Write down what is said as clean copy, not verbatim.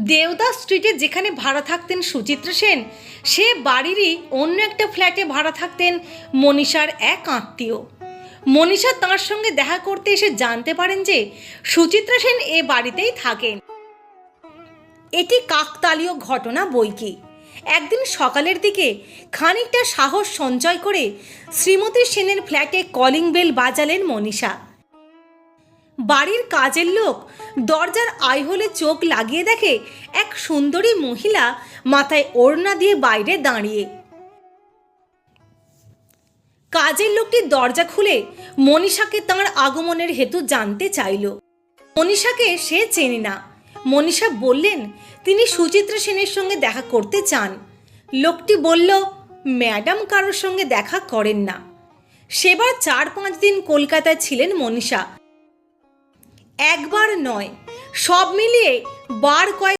দেওদাস স্ট্রিটে যেখানে ভাড়া থাকতেন সুচিত্রা সেন, সে বাড়িরই অন্য একটা ফ্ল্যাটে ভাড়া থাকতেন মনীষার এক আত্মীয়। মনীষা তাঁর সঙ্গে দেখা করতে এসে জানতে পারেন যে সুচিত্রা সেন এ বাড়িতেই থাকেন। এটি কাকতালীয় ঘটনা বৈকি। একদিন সকালের দিকে খানিকটা সাহস সঞ্চয় করে শ্রীমতী সেনের ফ্ল্যাটে কলিং বেল বাজালেন মনীষা। বাড়ির কাজের লোক দরজার আইহোলে চোখ লাগিয়ে দেখে এক সুন্দরী মহিলা মাথায় ওড়না দিয়ে বাইরে দাঁড়িয়ে। কাজের লোকটি দরজা খুলে মনীষাকে তাঁর আগমনের হেতু জানতে চাইল। মনীষাকে সে চেনে না। মনীষা বললেন তিনি সুচিত্রা সেনের সঙ্গে দেখা করতে চান। লোকটি বলল, ম্যাডাম কারোর সঙ্গে দেখা করেন না। সেবার 4-5 দিন কলকাতায় ছিলেন মনীষা। একবার নয়, সব মিলিয়ে বার কয়েক